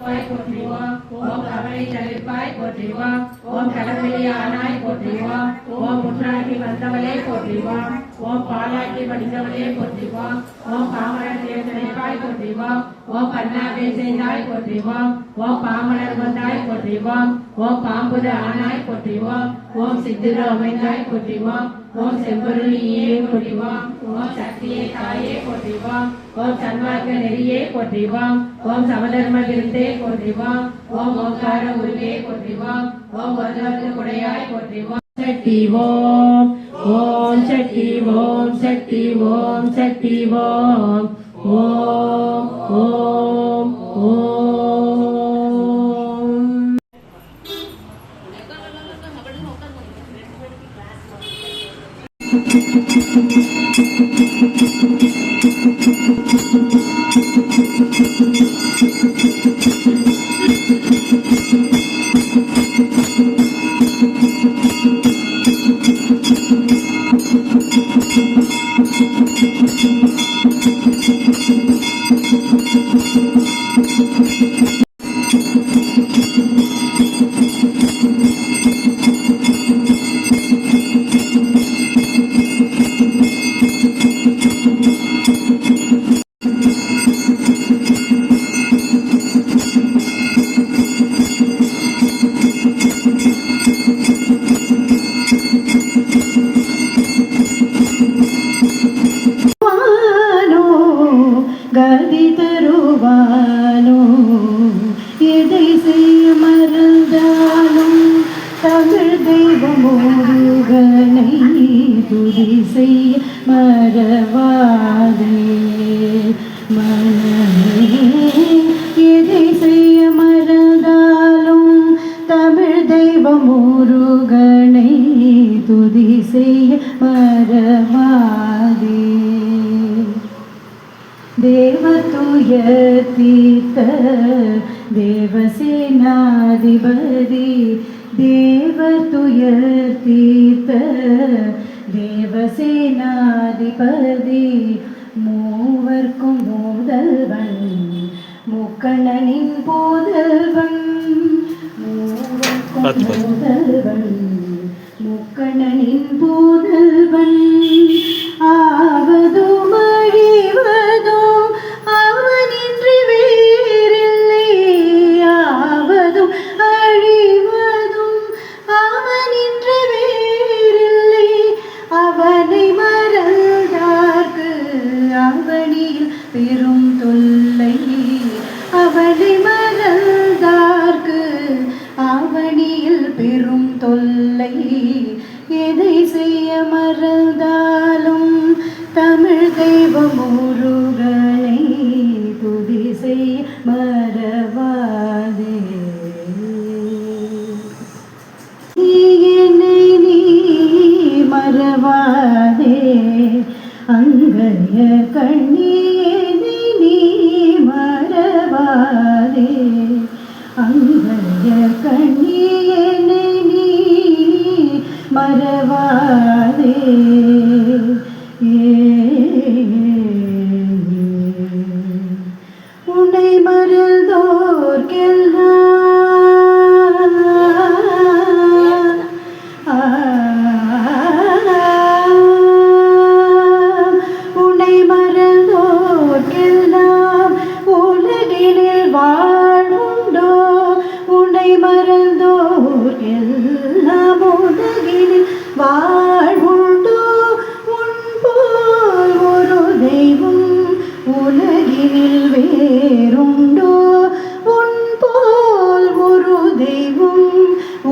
போற்றிவோம். ஓம் கவலை தவிர்ப்பாய் போற்றிவோம். ஓம் கடவுளியானாய் போற்றிவோம். ஓம் முன்னாகி வந்தவளே போற்றிவோம். ஓம் பாலாக்கி வடிந்தவளே போற்றிவோம். ஓம் பாமரர் தேர்ந்தெடுப்பாய் போற்றிவோம். ஓம் பன்னாவை செய்தாய் போற்றிவோம். ஓம் பாமலர் வந்தாய் போற்றிவோம். ஓம் பாம்புத ஆனாய் போற்றிவோம். ஓம் சித்திர அமைந்தாய் போற்றிவோம். ஓம் செம்பொருளியே போற்றிவோம். ஓம் சக்தியே தாயே போற்றிவோம். ஓம் சன்மார்க்க நெறியே போற்றிவோம். ஓம் சமதர்ம விருந்தே போற்றிவோம். ஓம் ஓங்கார உருவே போற்றிவோம். ஓம் ஒருவருக்கு குடையாய் போற்றிவோம். சக்தி ஓம் ஓம் சக்தி ஓம் சக்தி ஓம் சக்தி ஓம் ஓம் ஓம் ஓம். தேவசேனாதிபதி தேவதுயர் தீர்த்த தேவசேனாதிபதி மூவர்க்கும் முதல்வன் முக்கண்ணனின் போதல்வன் மூவர்க்கும் முதல்வன் முக்கண்ணனின் போதல்வன் ஆவதும் அழிவதும் அவனின்றி வேறில்லை ஆவதும் அழிவதும் அவனின்றி வேறில்லை அவனை மறந்தார்க்கு அவனில் பெரும் தொல்லை அவனை மறந்தார்க்கு அவனில் பெரும் தொல்லை எதை செய்ய மறந்தாலும் தமிழ் தெய்வம் முருகனை துதி செய்ய மறவாதே என்னை நீ மறவாதே அங்கய கண்ணீனை நீ மறவாதே அங்கய கண்ணீனை நீ மறவாதே உன்னை மறந்தோர்க்கெல்லாம் உன்னை மறந்தோர்க்கெல்லாம் உலகினில் வாழ்வுண்டோ உன்னை மறந்தோர்க்கெல்லாம் உலகினில் வாழ்வுண்டோ உன் போல் ஒரு தெய்வம் உலகினில் வேறுண்டோ உன் போல் ஒரு தெய்வம்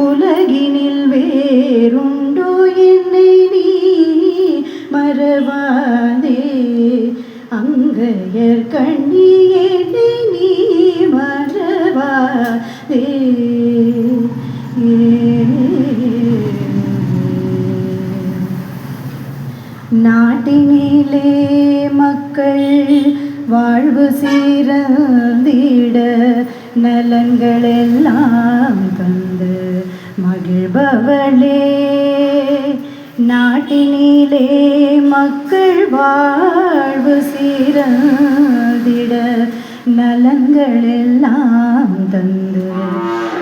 உலகினில் வேறுண்டோ என்னை நீ மறவாதே அங்கையர் கண்ணி என்னை நீ மறவாதே நாட்டினிலே மக்கள் வாழ்வு சீரந்திட நலன்களெல்லாம் தந்து மகிழ்பவளே நாட்டினிலே மக்கள் வாழ்வு சீரந்திட நலன்களெல்லாம் தந்து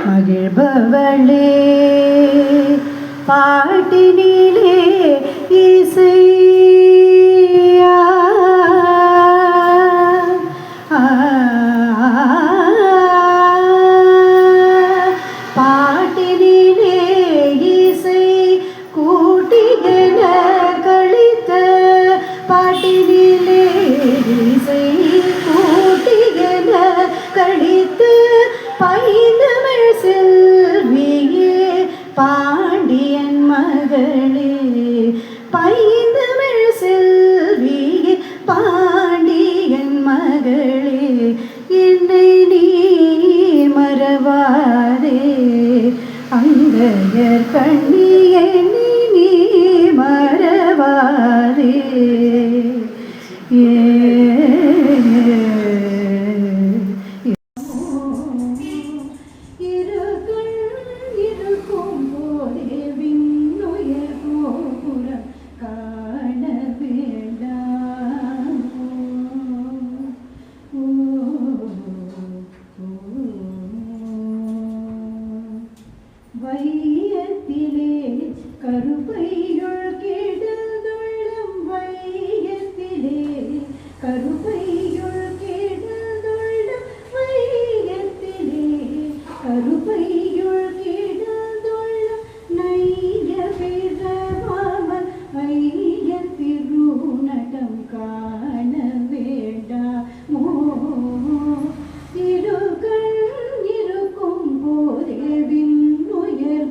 மகிழ்பவளே பாட்டினிலே இசை பாட்டினிலே இசை கூட்டிகன கழித்த பாட்டினிலே இசை கூட்டிகன கழித்து பைந்தமிழ் செல்வியே பாண்டியன் மகளே பைந்தமிழ் செல்வியே பாண்டியன் மகளே என்னை நீ மறவாதே அங்கையர் கண்ணியை நீ மறவாதே வையத்திலே கருப்பையுள் கெடுதுள்ளம் வையத்திலே கருப்பையுள் கெடுதுள்ளம் வையத்திலே கருப்பையுள் கெடுதுள்ளம் நைய பிறவாமல் ஐய திருநடம் காண வேண்டாமோ இருகண் இருக்கும் போதே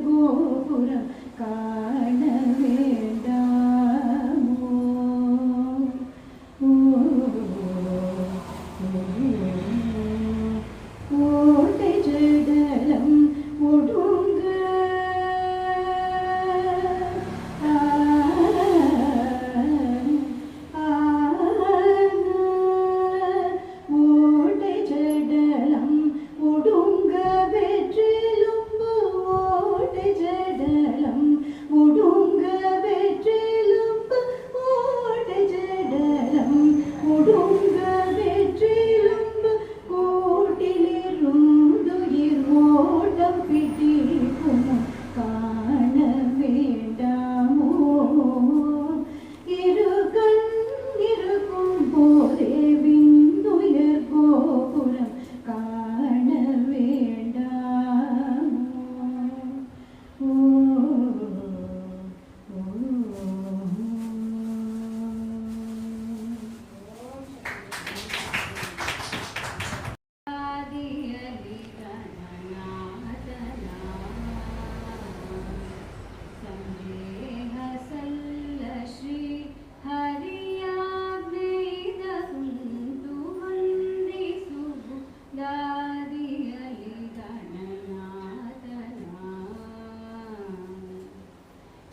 கோபுரம் காண வேண்டாமோ கோட்டை ஜடலம் ஒடுங்க ஓட்டை ஜடலம் ஒடுங்க வெற்றிலும்பு ஓட்டை ஜடலம் ஒடுங்க வெற்றிலும்பு ஓட்டை ஜடலம் ஒடுங்க வெற்றிலும்பு கோட்டிலிருந்துயிர் ஓட்டம் பிடிக்கும் காண வேண்டாமோ இரு கண் இருக்கும் போதே விண்ணுயர் கோபுரம் காண வேண்டாமோ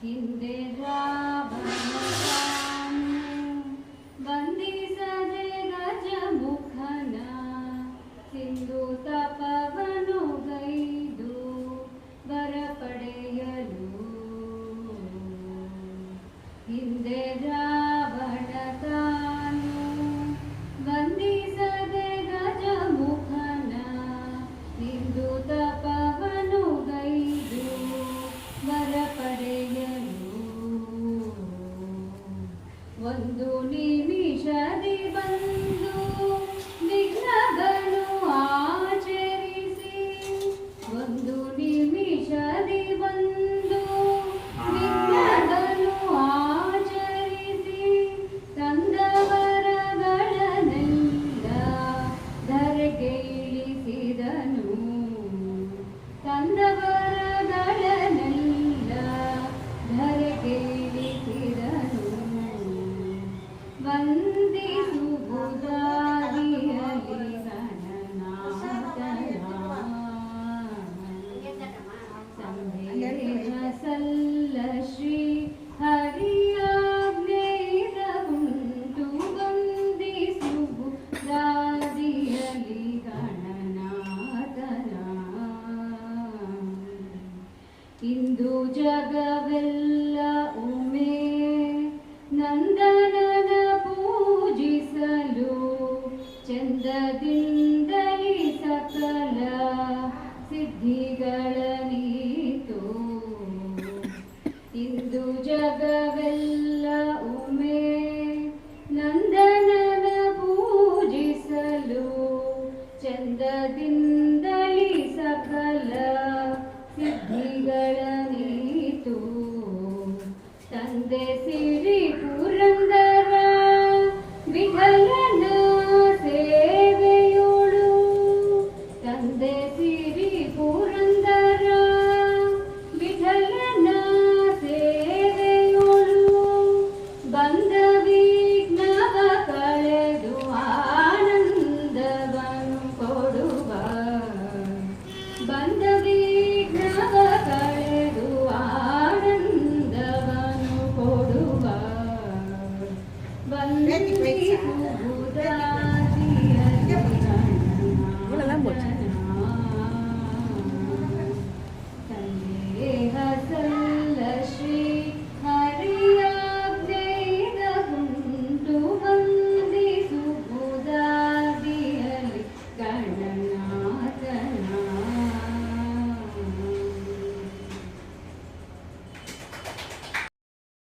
ಹಿಂದೆ ಬಂಧಿಸದೆ ಗಜಮುಖನ ಸಿಂಧು ತಪವನು ಗೈದು ಬರಪಡೆಯಲು ಹಿಂದೆ ರಾವಣ ತಾನು ಬಂಧಿಸದೆ ಗಜಮುಖನ ಸಿಂಧು ತಪವನು ಗೈದು ಬರಪಡೆಯಲು ಒಂದು ನಿಮಿಷದಿ ಬಂದು ವಿಘ್ನಗಳು ಆಚರಿಸಿ ಒಂದು ನಿಮಿಷದಿ ಬಂದು ವಿಘ್ನಗಳು ಆಚರಿಸಿ ತಂದವರಗಳನ್ನೆಲ್ಲ ಧರೆಗೆ ಇಳಿಸಿದನು ತಂದವರಗಳನ್ನೆಲ್ಲ ಧರೆಗೆ ಇಳಿಸಿದನು ವಂದಿಸು ಬುಧಾದಿಯಲಿ ಸಂದೇಹ ಸಲ್ಲ ಶ್ರೀ ಹರಿಯಾಜ್ಞೆಯ ಉಂಟು ವಂದಿಸು ಬುಧಾದಿಯಲಿ ಗಣನಾಥನ ಇಂದು ಜಗವೆಲ್ಲ ಉಮೆ ನಂದನನ ಪೂಜಿಸಲು ಚಂದದಿಂದಲಿ ಸಕಲ ಸಿದ್ಧಿಗಳ ನೀತು ಇಂದು ಜಗವೆಲ್ಲ ಒಮ್ಮೆ ನಂದನನ ಪೂಜಿಸಲು ಚಂದದಿಂದಲಿ ಸಕಲ ಸಿದ್ಧಿಗಳ ನೀತು ತಂದೆ ಸಿರಿ ಪುರಂದರ ವಿಠಲನ ಸೇವೆಯೋಳು ತಂದೆ ಸಿರಿ ಪುರಂದರ ವಿಠಲನ ಸೇವೆಯೋಳು ಬಂದ ವಿಘ್ನವ ಕಳೆದು ಆನಂದವನ್ನು ಕೊಡುವ ಬಂದ